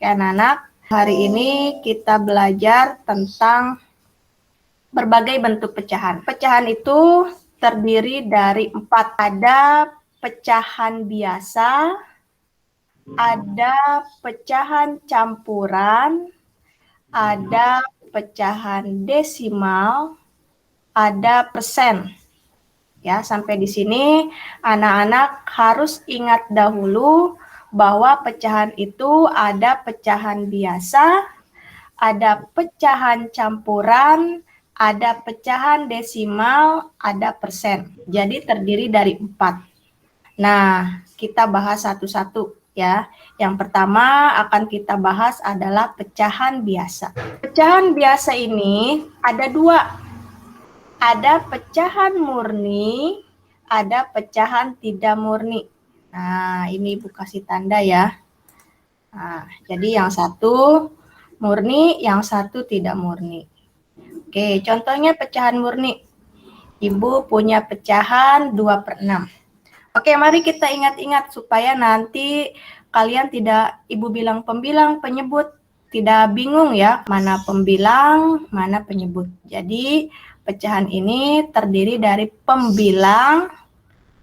anak-anak. Hari ini kita belajar tentang berbagai bentuk pecahan. Pecahan itu terdiri dari 4. Ada pecahan biasa, ada pecahan campuran, ada pecahan desimal, ada persen. Ya, sampai di sini anak-anak harus ingat dahulu bahwa pecahan itu ada pecahan biasa, ada pecahan campuran, ada pecahan desimal, ada persen. Jadi terdiri dari 4. Nah, kita bahas satu-satu ya. Yang pertama akan kita bahas adalah pecahan biasa. Pecahan biasa ini ada 2. Ada pecahan murni, ada pecahan tidak murni. Nah, ini Ibu kasih tanda ya. Nah, jadi yang satu murni, yang satu tidak murni. Oke, contohnya pecahan murni. Ibu punya pecahan 2/6. Oke, mari kita ingat-ingat supaya nanti kalian tidak Ibu bilang pembilang, penyebut, tidak bingung ya, mana pembilang, mana penyebut. Jadi, pecahan ini terdiri dari pembilang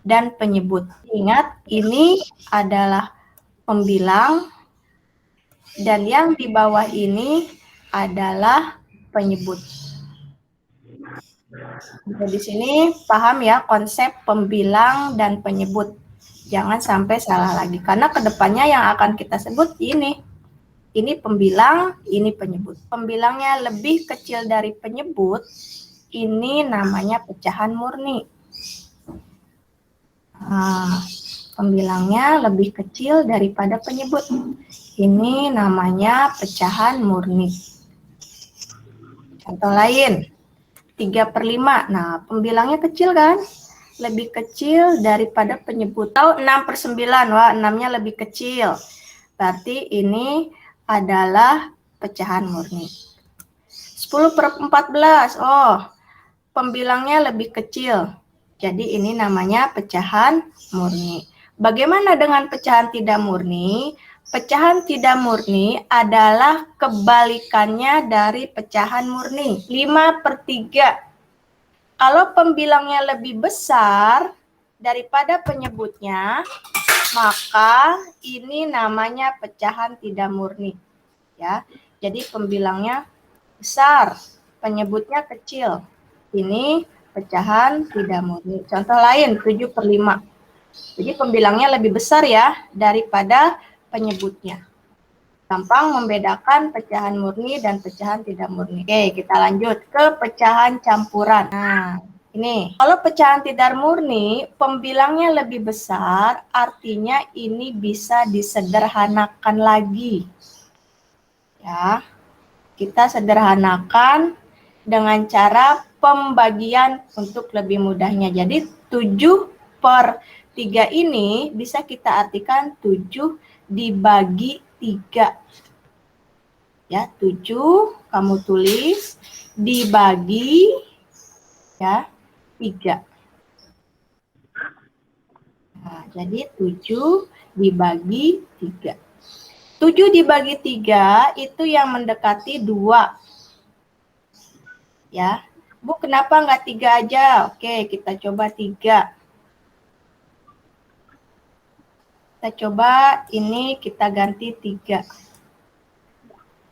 dan penyebut. Ingat, ini adalah pembilang dan yang di bawah ini adalah penyebut. Di sini paham ya konsep pembilang dan penyebut. Jangan sampai salah lagi karena kedepannya yang akan kita sebut ini. Ini pembilang, ini penyebut. Pembilangnya lebih kecil dari penyebut, ini namanya pecahan murni. Nah, pembilangnya lebih kecil daripada penyebut. Ini namanya pecahan murni. Contoh lain, 3/5. Nah, pembilangnya kecil kan? Lebih kecil daripada penyebut. Tahu 6/9, wah 6-nya lebih kecil. Berarti ini adalah pecahan murni. 10/14, oh pembilangnya lebih kecil. Jadi ini namanya pecahan murni. Bagaimana dengan pecahan tidak murni? Pecahan tidak murni adalah kebalikannya dari pecahan murni. 5/3. Kalau pembilangnya lebih besar daripada penyebutnya, maka ini namanya pecahan tidak murni. Ya, jadi pembilangnya besar, penyebutnya kecil. Ini pecahan tidak murni. Contoh lain, 7/5. Jadi pembilangnya lebih besar ya daripada penyebutnya. Gampang membedakan pecahan murni dan pecahan tidak murni. Oke, kita lanjut ke pecahan campuran. Nah, ini. Kalau pecahan tidak murni, pembilangnya lebih besar, artinya ini bisa disederhanakan lagi. Ya, kita sederhanakan dengan cara pembagian untuk lebih mudahnya. Jadi 7/3 ini bisa kita artikan 7 dibagi 3. Ya, 7 kamu tulis dibagi ya 3. Nah, jadi 7 dibagi 3. 7 dibagi 3 itu yang mendekati 2. Ya, Bu, kenapa nggak 3 aja? Oke, kita coba 3. Kita coba ini kita ganti 3.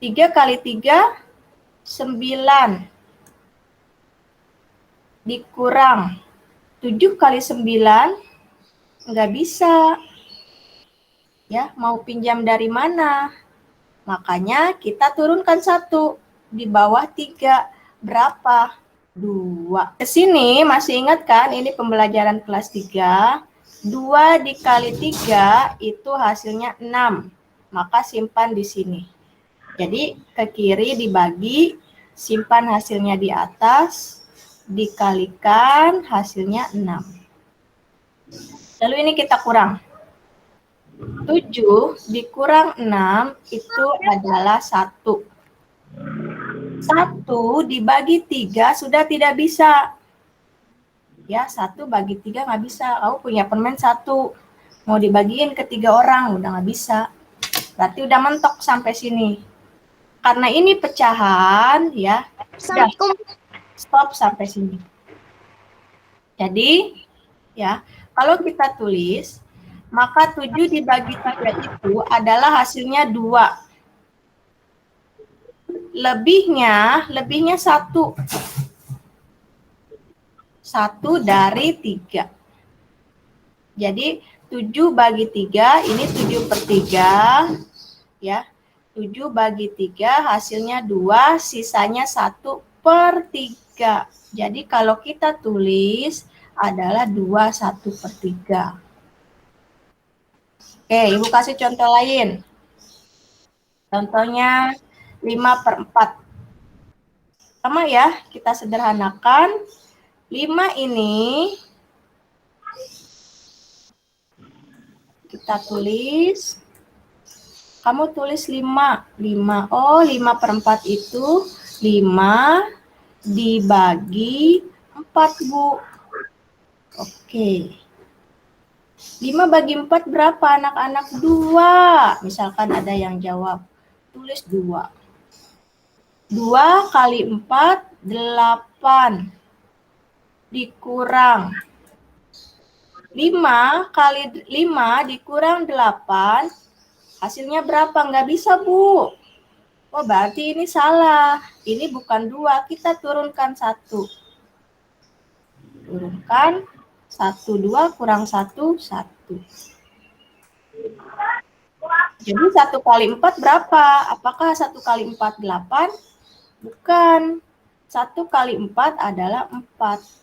3 kali 3, 9. Dikurang 7 kali 9, nggak bisa. Ya, mau pinjam dari mana? Makanya kita turunkan 1 di bawah 3. Berapa? 2. Ke sini masih ingat kan ini pembelajaran kelas 3. 2 dikali 3 itu hasilnya 6. Maka simpan di sini. Jadi ke kiri dibagi, simpan hasilnya di atas, dikalikan hasilnya 6. Lalu ini kita kurang. 7 dikurang 6 itu adalah 1. 1 dibagi 3 sudah tidak bisa. Ya, 1 bagi 3 nggak bisa. Kamu punya permen 1. Mau dibagiin ke 3 orang, udah nggak bisa. Berarti udah mentok sampai sini. Karena ini pecahan, ya, udah stop sampai sini. Jadi, ya, kalau kita tulis, maka 7 dibagi 3 itu adalah hasilnya 2. Lebihnya 1. 1 dari 3. Jadi 7 bagi 3, ini 7 per 3, ya. 7 bagi 3 hasilnya 2, sisanya 1 per 3. Jadi kalau kita tulis adalah 2 1 per 3. Oke, Ibu kasih contoh lain. Contohnya 5 per 4. Sama ya, kita sederhanakan. 5 ini kita tulis, kamu tulis 5. 5, oh 5 per 4 itu 5 dibagi 4, Bu. Oke. 5 bagi 4 berapa anak-anak? 2. Misalkan ada yang jawab, tulis 2. 2 kali 4, 8. Dikurang 5 kali 5 dikurang 8, hasilnya berapa? Nggak bisa, Bu. Oh, berarti ini salah. Ini bukan 2, kita turunkan 1. Turunkan 1, 2 kurang 1, 1. Jadi 1 kali 4 berapa? Apakah 1 kali 4 8? Bukan. 1 kali 4 adalah 4.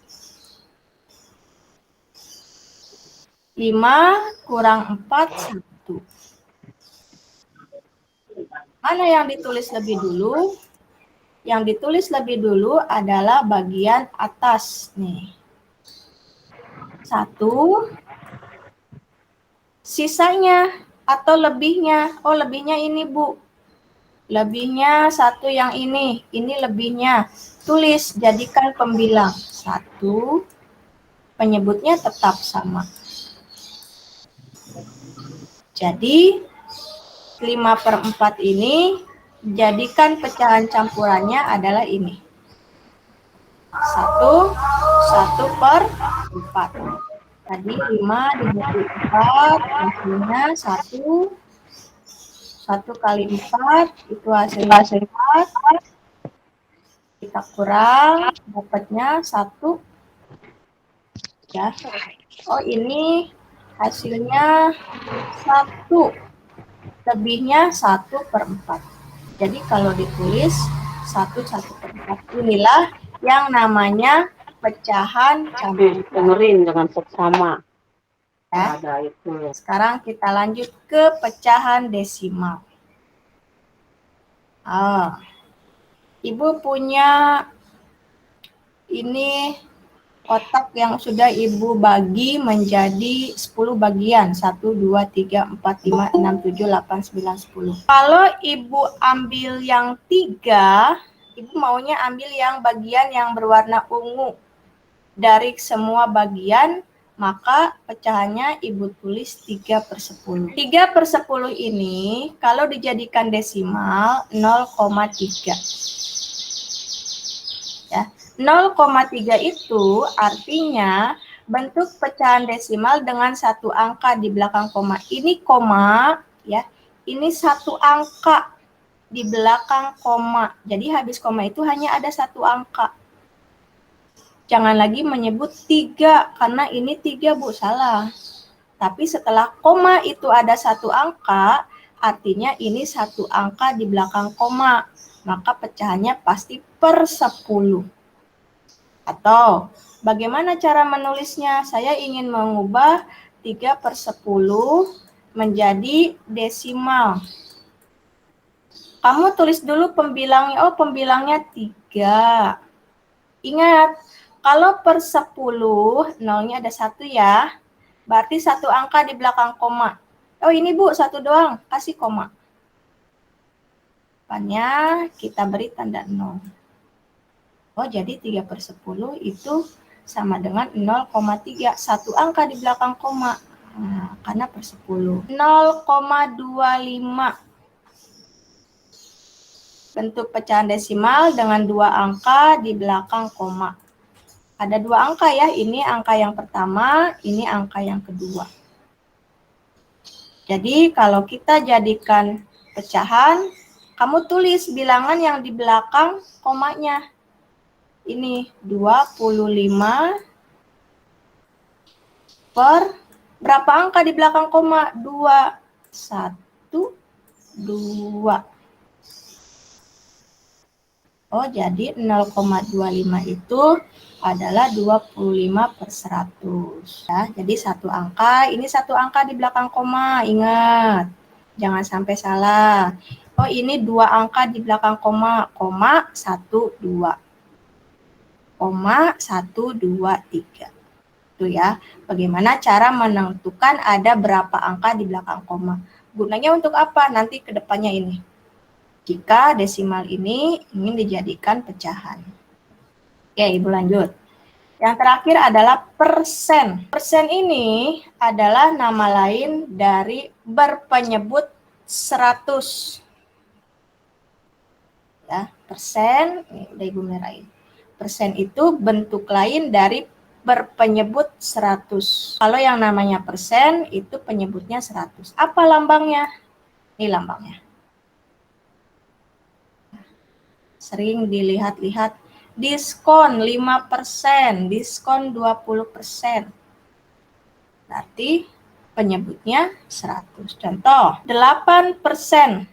5 kurang 4, 1. Mana yang ditulis lebih dulu? Yang ditulis lebih dulu adalah bagian atas. Nih. 1. Sisanya atau lebihnya. Oh, lebihnya ini, Bu. Lebihnya 1 yang ini. Ini lebihnya. Tulis, jadikan pembilang. 1. Penyebutnya tetap sama. Jadi 5 per 4 ini, jadikan pecahan campurannya adalah ini. 1 per 4. Tadi 5 dibagi 4, hasilnya 1. 1 kali 4, itu hasilnya 4. Kita kurang, dapatnya 1. Ya. Oh, ini hasilnya 1. Lebihnya 1 per 4. Jadi kalau ditulis 1 per 4. Inilah yang namanya pecahan campuran. Dengerin dengan seksama. Ya. Sekarang kita lanjut ke pecahan desimal. Ibu punya ini kotak yang sudah Ibu bagi menjadi 10 bagian. 1, 2, 3, 4, 5, 6, 7, 8, 9, 10. Kalau Ibu ambil yang 3, Ibu maunya ambil yang bagian yang berwarna ungu. Dari semua bagian, maka pecahannya Ibu tulis 3 per 10. 3 per 10 ini kalau dijadikan desimal 0,3. Ya. 0,3 itu artinya bentuk pecahan desimal dengan 1 angka di belakang koma. Ini koma, ya. Ini 1 angka di belakang koma. Jadi habis koma itu hanya ada 1 angka. Jangan lagi menyebut 3 karena ini 3, Bu, salah. Tapi setelah koma itu ada 1 angka, artinya ini 1 angka di belakang koma. Maka pecahannya pasti per 10. Atau bagaimana cara menulisnya? Saya ingin mengubah 3 per 10 menjadi desimal. Kamu tulis dulu pembilangnya. Oh, pembilangnya 3. Ingat, kalau per 10, nolnya ada 1 ya. Berarti 1 angka di belakang koma. Oh, ini, Bu, 1 doang. Kasih koma. Depannya kita beri tanda 0. Oh, jadi 3 per 10 itu sama dengan 0,3. 1 angka di belakang koma. Nah, karena per 10. 0,25. bentuk pecahan desimal dengan 2 angka di belakang koma. Ada 2 angka ya, ini angka yang pertama, ini angka yang kedua. Jadi kalau kita jadikan pecahan, kamu tulis bilangan yang di belakang komanya. Ini 25 per berapa angka di belakang koma? 2, 1, 2. Oh, jadi 0,25 itu adalah 25 per 100. Ya, jadi satu angka, ini satu angka di belakang koma, ingat. Jangan sampai salah. Oh, ini 2 angka di belakang koma, 1, 2. 1, 2, 3. Itu ya, bagaimana cara menentukan ada berapa angka di belakang koma. Gunanya untuk apa? Nanti ke depannya ini. Jika desimal ini ingin dijadikan pecahan. Oke, Ibu lanjut. Yang terakhir adalah persen. Persen ini adalah nama lain dari berpenyebut 100. Ya, persen, ini udah Ibu merahin. Persen itu bentuk lain dari berpenyebut 100. Kalau yang namanya persen itu penyebutnya 100. Apa lambangnya? Ini lambangnya. Sering dilihat-lihat diskon 5%, diskon 20%. Berarti penyebutnya 100. Contoh, 8%.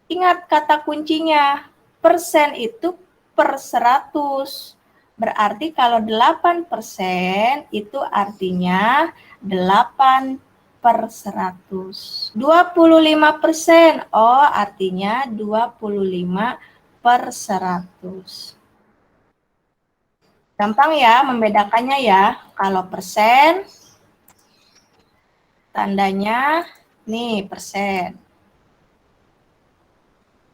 Ingat kata kuncinya, persen itu per 100. Berarti kalau 8% itu artinya 8 per 100. 25%, oh artinya 25 per 100. Gampang ya membedakannya ya. Kalau persen, tandanya nih persen.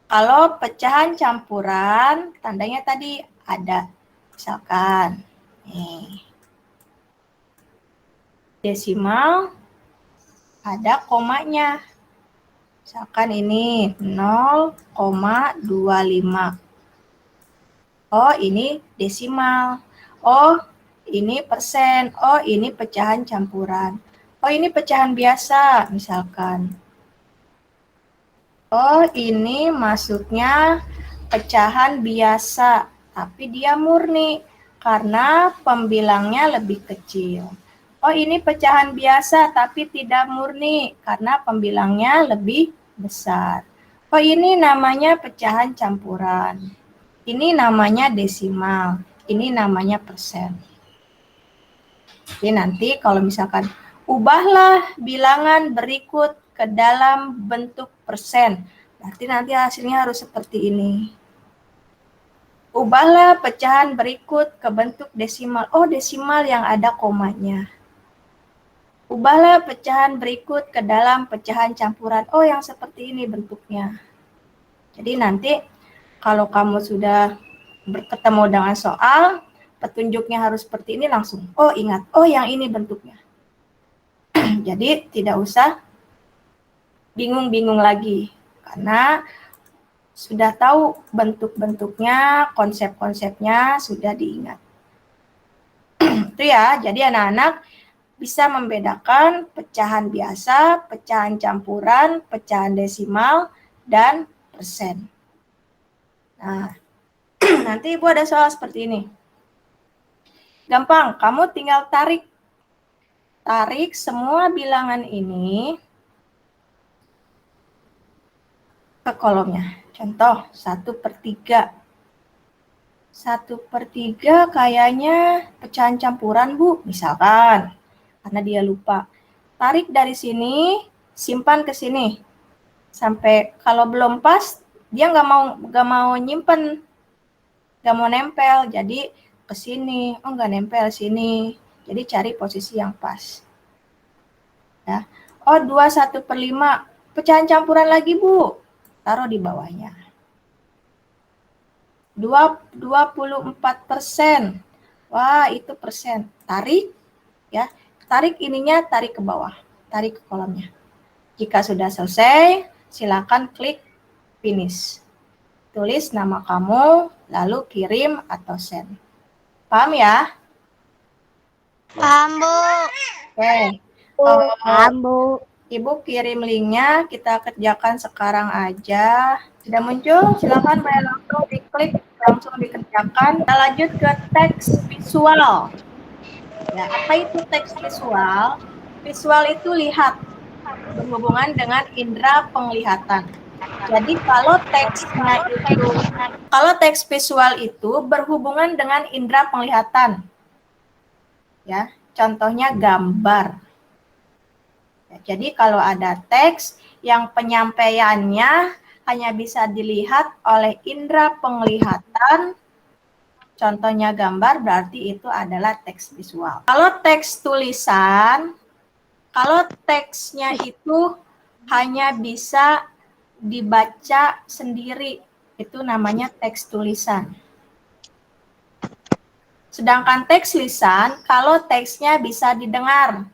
Kalau pecahan campuran, tandanya tadi ada. Misalkan, nih. Desimal, ada komanya. Misalkan ini 0,25. Oh, ini desimal. Oh, ini persen. Oh, ini pecahan campuran. Oh, ini pecahan biasa, misalkan. Oh, ini masuknya pecahan biasa, tapi dia murni karena pembilangnya lebih kecil. Oh, ini pecahan biasa, tapi tidak murni karena pembilangnya lebih besar. Oh, ini namanya pecahan campuran. Ini namanya desimal, ini namanya persen. Jadi nanti kalau misalkan ubahlah bilangan berikut ke dalam bentuk persen, berarti nanti hasilnya harus seperti ini. Ubahlah pecahan berikut ke bentuk desimal. Oh, desimal yang ada komanya. Ubahlah pecahan berikut ke dalam pecahan campuran. Oh, yang seperti ini bentuknya. Jadi nanti kalau kamu sudah bertemu dengan soal, petunjuknya harus seperti ini langsung. Oh, ingat. Oh, yang ini bentuknya. Jadi tidak usah bingung-bingung lagi. Karena sudah tahu bentuk-bentuknya, konsep-konsepnya sudah diingat. Itu ya, jadi anak-anak bisa membedakan pecahan biasa, pecahan campuran, pecahan desimal, dan persen. Nah, nanti Ibu ada soal seperti ini. Gampang, kamu tinggal tarik. Tarik semua bilangan ini ke kolomnya. Contoh, 1/3. 1/3 kayaknya pecahan campuran, Bu. Misalkan, karena dia lupa. Tarik dari sini, simpan ke sini. Sampai kalau belum pas, dia nggak mau nyimpen. Nggak mau nempel, jadi ke sini. Oh, nggak nempel sini. Jadi cari posisi yang pas. Ya. Oh, 21/5. Pecahan campuran lagi, Bu. Taruh di bawahnya. 24%. Wah, itu persen. Tarik, ya. Tarik ininya, tarik ke bawah. Tarik ke kolomnya. Jika sudah selesai, silakan klik finish. tulis nama kamu, lalu kirim atau send. Paham ya? Paham, Bu. Oke. Paham, Bu. Ibu kirim linknya, kita kerjakan sekarang aja. Sudah muncul? Silakan boleh langsung diklik, langsung dikerjakan. Kita lanjut ke teks visual. Ya, apa itu teks visual? Visual itu lihat, berhubungan dengan indera penglihatan. Jadi kalau teks visual itu berhubungan dengan indera penglihatan. Ya, contohnya gambar. Ya, jadi kalau ada teks yang penyampaiannya hanya bisa dilihat oleh indera penglihatan, contohnya gambar, berarti itu adalah teks visual. Kalau teks tulisan, kalau teksnya itu hanya bisa dibaca sendiri, itu namanya teks tulisan. Sedangkan teks lisan, kalau teksnya bisa didengar,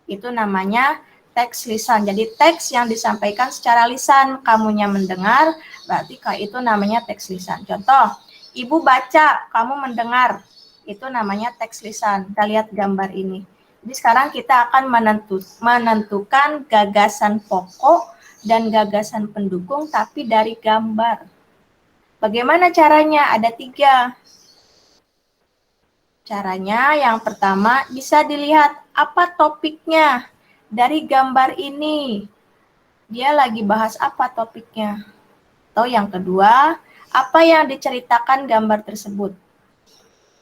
itu namanya teks lisan. Jadi teks yang disampaikan secara lisan, kamunya mendengar, berarti itu namanya teks lisan. Contoh, ibu baca, kamu mendengar, itu namanya teks lisan. Kita lihat gambar ini. Jadi sekarang kita akan menentukan gagasan pokok dan gagasan pendukung, tapi dari gambar. Bagaimana caranya? Ada 3. Caranya yang pertama, bisa dilihat apa topiknya. Dari gambar ini, dia lagi bahas apa topiknya. Atau yang kedua, apa yang diceritakan gambar tersebut.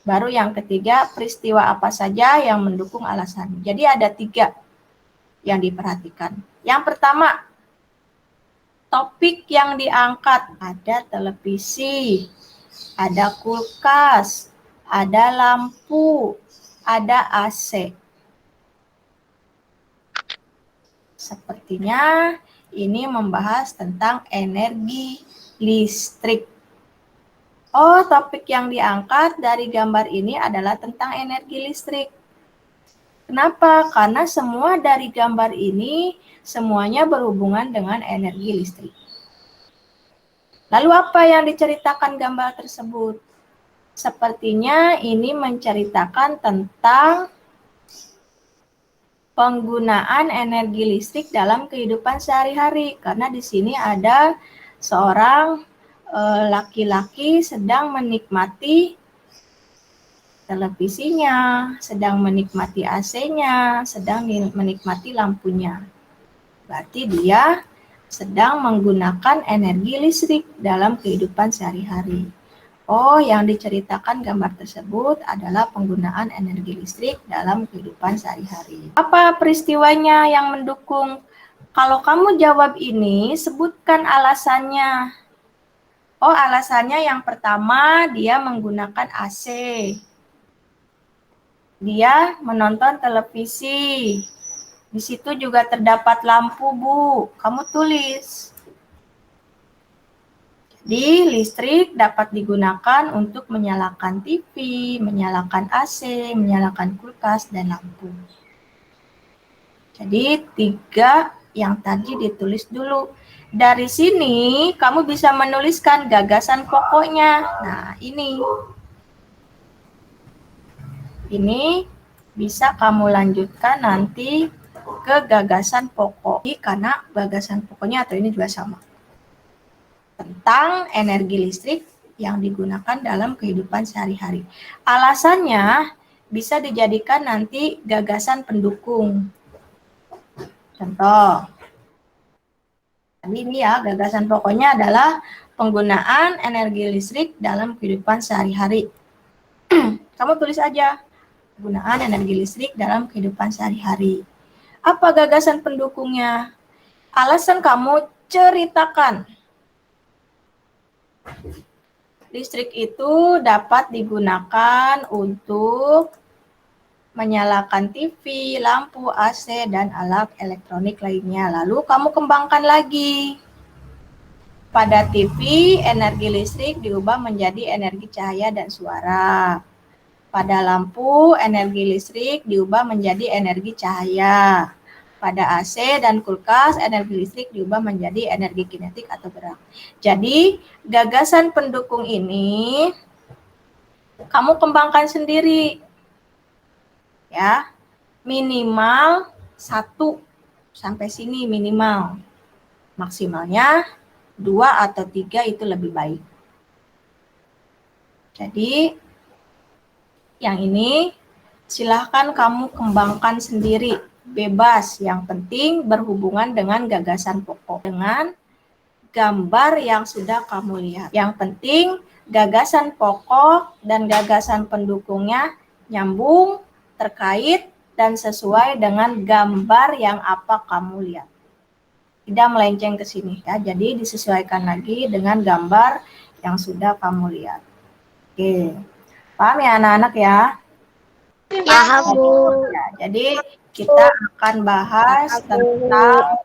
Baru yang ketiga, peristiwa apa saja yang mendukung alasan. Jadi ada 3 yang diperhatikan. Yang pertama, topik yang diangkat. Ada televisi, ada kulkas, ada lampu, ada AC. Sepertinya ini membahas tentang energi listrik. Oh, topik yang diangkat dari gambar ini adalah tentang energi listrik. Kenapa? Karena semua dari gambar ini semuanya berhubungan dengan energi listrik. Lalu apa yang diceritakan gambar tersebut? Sepertinya ini menceritakan tentang penggunaan energi listrik dalam kehidupan sehari-hari, karena di sini ada seorang laki-laki sedang menikmati televisinya, sedang menikmati AC-nya, sedang menikmati lampunya. Berarti dia sedang menggunakan energi listrik dalam kehidupan sehari-hari. Oh, yang diceritakan gambar tersebut adalah penggunaan energi listrik dalam kehidupan sehari-hari. Apa peristiwanya yang mendukung? Kalau kamu jawab ini, sebutkan alasannya. Oh, alasannya yang pertama, dia menggunakan AC. Dia menonton televisi. Di situ juga terdapat lampu, Bu. Kamu tulis. Jadi, listrik dapat digunakan untuk menyalakan TV, menyalakan AC, menyalakan kulkas, dan lampu. Jadi, 3 yang tadi ditulis dulu. Dari sini, kamu bisa menuliskan gagasan pokoknya. Nah, ini. Ini bisa kamu lanjutkan nanti ke gagasan pokok. Karena gagasan pokoknya atau ini juga sama. Tentang energi listrik yang digunakan dalam kehidupan sehari-hari. Alasannya bisa dijadikan nanti gagasan pendukung. Contoh, ini ya, gagasan pokoknya adalah penggunaan energi listrik dalam kehidupan sehari-hari. Kamu tulis aja, penggunaan energi listrik dalam kehidupan sehari-hari. Apa gagasan pendukungnya? Alasan kamu ceritakan. Listrik itu dapat digunakan untuk menyalakan TV, lampu, AC, dan alat elektronik lainnya. Lalu kamu kembangkan lagi. Pada TV, energi listrik diubah menjadi energi cahaya dan suara. Pada lampu, energi listrik diubah menjadi energi cahaya. pada AC dan kulkas, energi listrik diubah menjadi energi kinetik atau gerak. Jadi, gagasan pendukung ini kamu kembangkan sendiri. Ya. Minimal 1 sampai sini minimal. Maksimalnya 2 atau 3 itu lebih baik. Jadi, yang ini silahkan kamu kembangkan sendiri, bebas. Yang penting berhubungan dengan gagasan pokok, dengan gambar yang sudah kamu lihat. Yang penting gagasan pokok dan gagasan pendukungnya nyambung, terkait, dan sesuai dengan gambar yang apa kamu lihat. Tidak melenceng ke sini ya. Jadi disesuaikan lagi dengan gambar yang sudah kamu lihat. Oke. Paham ya anak-anak ya? Paham, Bu. Ya, jadi kita akan bahas tentang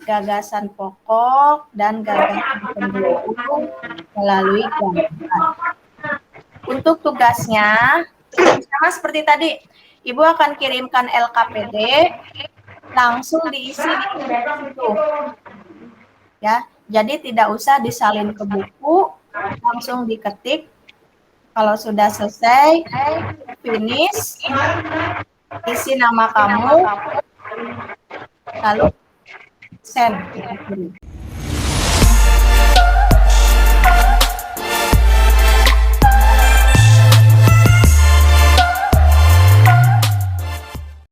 gagasan pokok dan gagasan pendukung melalui gambar. Untuk tugasnya, sama seperti tadi, Ibu akan kirimkan LKPD, langsung diisi di situ. Ya, jadi tidak usah disalin ke buku, langsung diketik. Kalau sudah selesai, finish, isi nama kamu, lalu send.